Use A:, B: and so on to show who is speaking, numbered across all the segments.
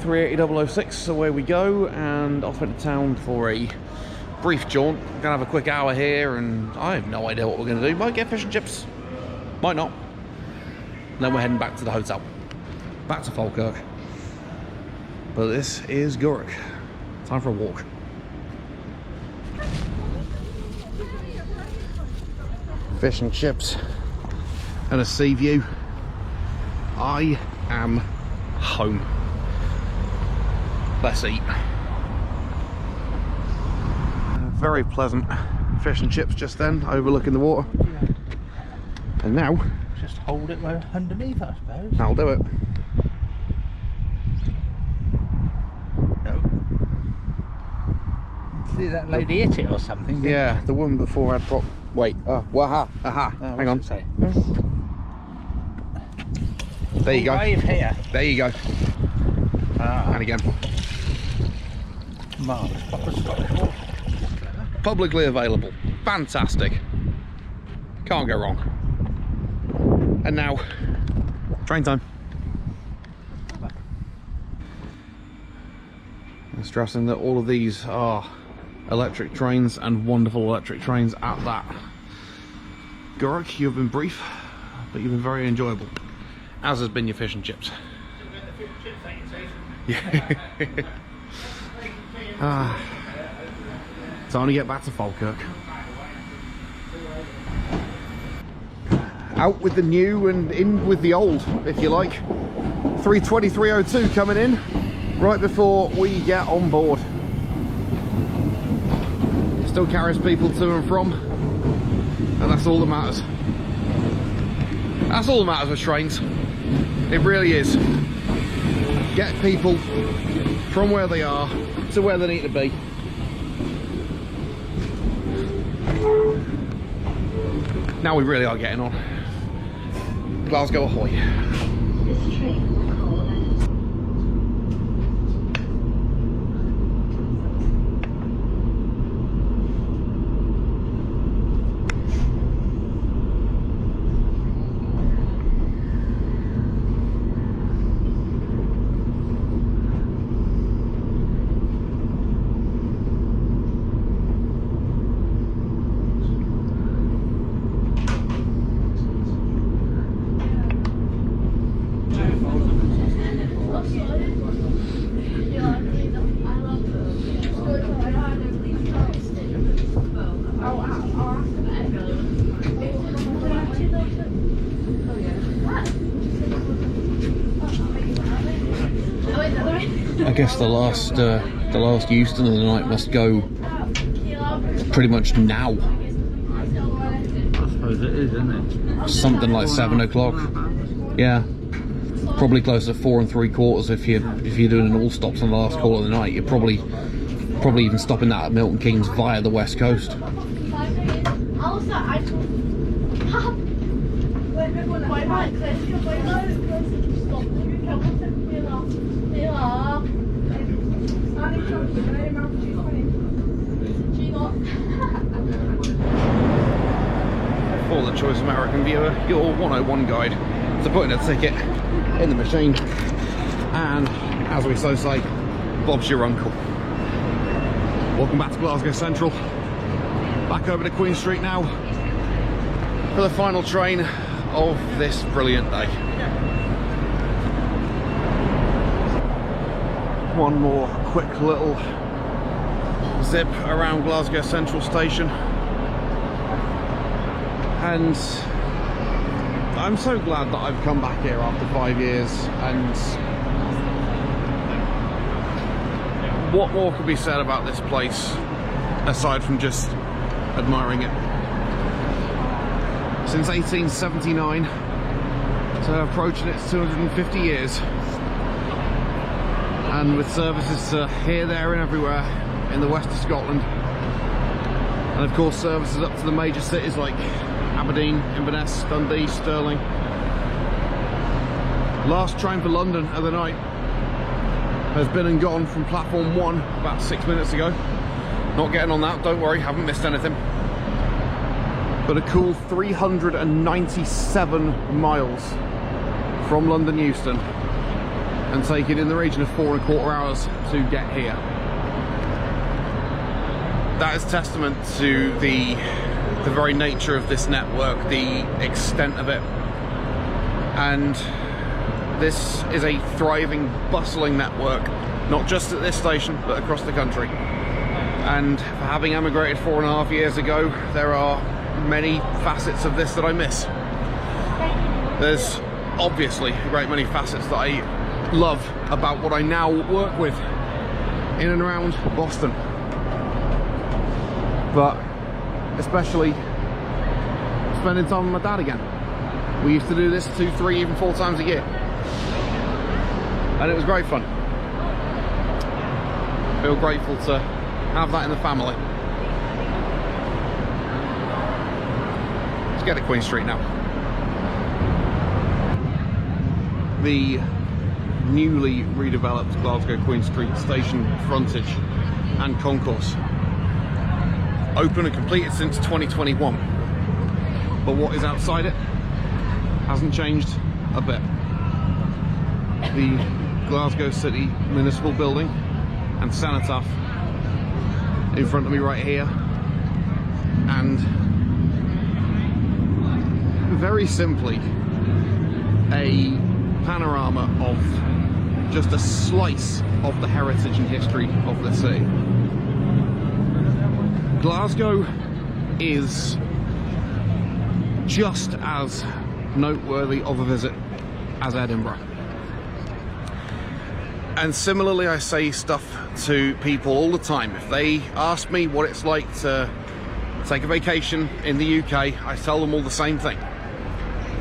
A: 380 006, away we go, and off into town for a brief jaunt. We're gonna have a quick hour here, and I have no idea what we're gonna do. Might get fish and chips, might not. And then we're heading back to the hotel, back to Falkirk. But this is Gourock. Time for a walk. Fish and chips and a sea view. I am home. Let's eat. Very pleasant fish and chips just then, overlooking the water.
B: Yeah.
A: And now,
B: just hold it underneath, I suppose.
A: I'll do it.
B: No. See that lady hit it or something?
A: Yeah, the woman before had prop. Wait, aha. Hang on. There you go.
B: Here.
A: There you go. And again.
B: Marvellous. Proper Scottish water.
A: Publicly available. Fantastic. Can't go wrong. And now, train time. I'm stressing that all of these are electric trains, and wonderful electric trains at that. Gourock, you've been brief, but you've been very enjoyable. As has been your fish and chips. Yeah. Time to get back to Falkirk. Out with the new and in with the old, if you like. 32302 coming in right before we get on board. Still carries people to and from, and that's all that matters. That's all that matters with trains. It really is. Get people from where they are to where they need to be. Now we really are getting on. Glasgow ahoy.
C: This train will call at
A: I guess the last Euston of the night must go pretty much now.
B: I suppose it is, isn't it?
A: Something like 7 o'clock. Yeah, probably close to 4 3/4 if you're doing an all stops on the last call of the night. You're probably even stopping that at Milton Keynes via the west coast. For the Choice American viewer, your 101 guide to putting a ticket in the machine, and as we so say, Bob's your uncle. Welcome back to Glasgow Central. Back over to Queen Street now for the final train of this brilliant day. One more quick little zip around Glasgow Central Station, and I'm so glad that I've come back here after 5 years. And what more could be said about this place aside from just admiring it? Since 1879, so approaching its 250 years, and with services to here, there and everywhere in the west of Scotland, and of course services up to the major cities like Aberdeen, Inverness, Dundee, Stirling. Last train for London of the night has been and gone from platform 1 about 6 minutes ago. Not getting on that, don't worry, haven't missed anything. But a cool 397 miles from London Euston and taken in the region of 4¼ hours to get here. That is testament to the very nature of this network, the extent of it. And this is a thriving, bustling network, not just at this station, but across the country. And for having emigrated 4½ years ago, there are many facets of this that I miss. There's obviously a great many facets that I love about what I now work with in and around Boston. But especially spending time with my dad again. We used to do this 2, 3, even 4 times a year. And it was great fun. Feel grateful to have that in the family. Let's get to Queen Street now. The newly redeveloped Glasgow Queen Street station frontage and concourse. Open and completed since 2021. But what is outside it hasn't changed a bit. The Glasgow City Municipal Building and Cenotaph in front of me right here, and very simply a panorama of just a slice of the heritage and history of the city. Glasgow is just as noteworthy of a visit as Edinburgh. And similarly, I say stuff to people all the time. If they ask me what it's like to take a vacation in the UK, I tell them all the same thing.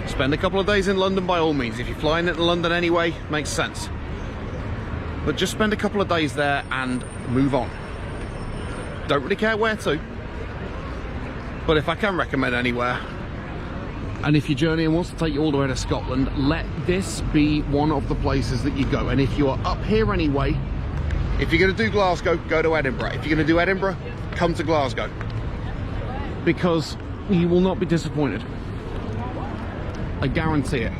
A: Spend a couple of days in London by all means. If you're flying into London anyway, makes sense. But just spend a couple of days there and move on. Don't really care where to. But if I can recommend anywhere, and if your journey wants to take you all the way to Scotland, let this be one of the places that you go. And if you are up here anyway, if you're going to do Glasgow, go to Edinburgh. If you're going to do Edinburgh, come to Glasgow. Because you will not be disappointed. I guarantee it.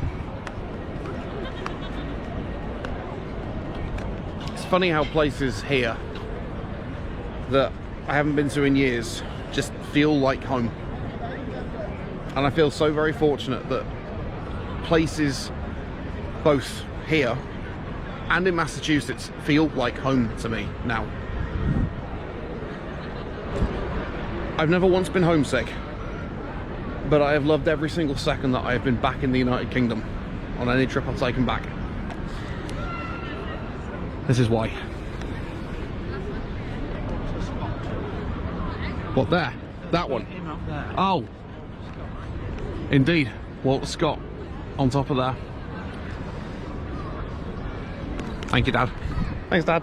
A: It's funny how places here that I haven't been to in years just feel like home. And I feel so very fortunate that places both here and in Massachusetts feel like home to me now. I've never once been homesick, but I have loved every single second that I have been back in the United Kingdom on any trip I've taken back. This is why. What, there? That one? Oh, indeed, Walter Scott on top of there. Thank you, Dad. Thanks, Dad.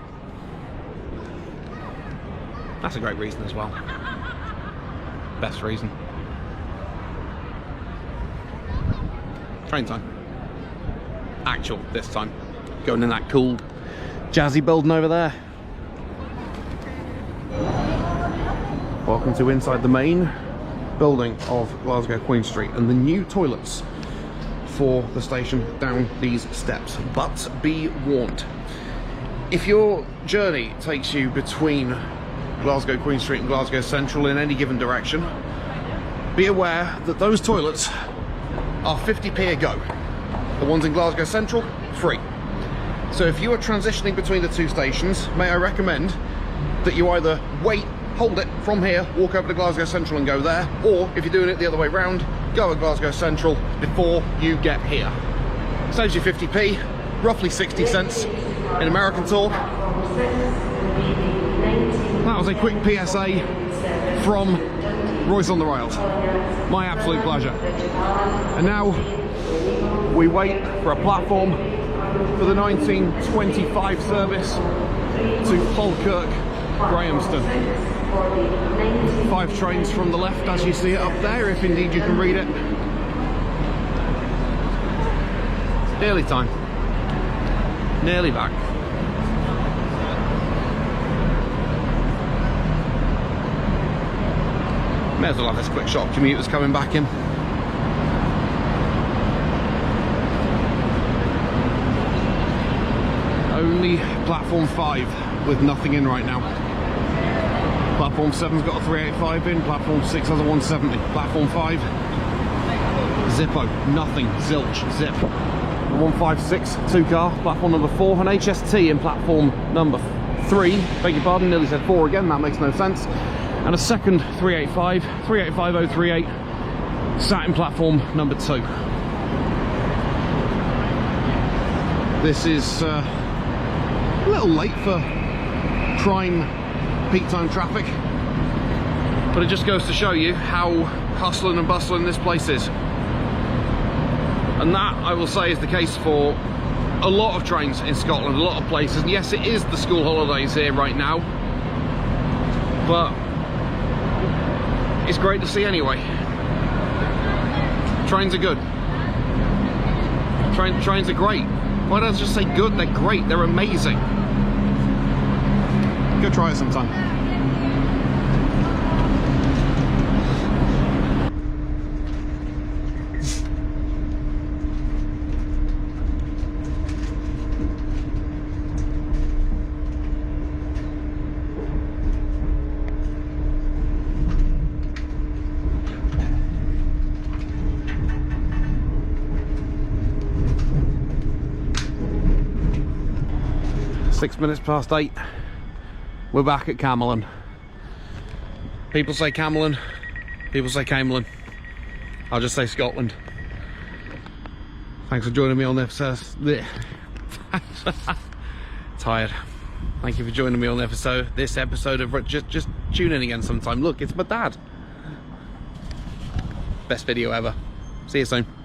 A: That's a great reason as well. Best reason. Train time. Actual this time. Going in that cool jazzy building over there. Welcome to inside the main building of Glasgow Queen Street and the new toilets for the station down these steps. But be warned, if your journey takes you between Glasgow Queen Street and Glasgow Central in any given direction, be aware that those toilets are 50p a go. The ones in Glasgow Central, free. So if you are transitioning between the two stations, may I recommend that you either wait, hold it from here, walk over to Glasgow Central and go there, or if you're doing it the other way round, go at Glasgow Central before you get here. Saves you 50p, roughly 60 cents in American talk. That was a quick PSA from Royce on the Rails. My absolute pleasure. And now we wait for a platform for the 1925 service to Falkirk, Grahamston. 5 trains from the left as you see it up there, if indeed you can read it. Nearly time. Nearly back. May as well have this quick shot. Commuters coming back in. only platform 5 with nothing in right now. Platform 7's got a 385 in, platform 6 has a 170. Platform 5, zippo, nothing, zilch, zip. 156, 2 car, platform number 4, an HST in platform number 3, beg your pardon, nearly said 4 again, that makes no sense. And a second 385, 385038, sat in platform number 2. This is a little late for prime peak time traffic, but it just goes to show you how hustling and bustling this place is. And that, I will say, is the case for a lot of trains in Scotland, a lot of places. And yes, it is the school holidays here right now, but it's great to see anyway. Trains are good. Trains are great. Why don't I just say good? They're great. They're amazing. Go try it sometime. 6 minutes past 8. We're back at Camelon. People say Camelon, people say Camelon. I'll just say Scotland. Thanks for joining me on this tired. Thank you for joining me on this episode of just tune in again sometime. Look, it's my dad. Best video ever. See you soon.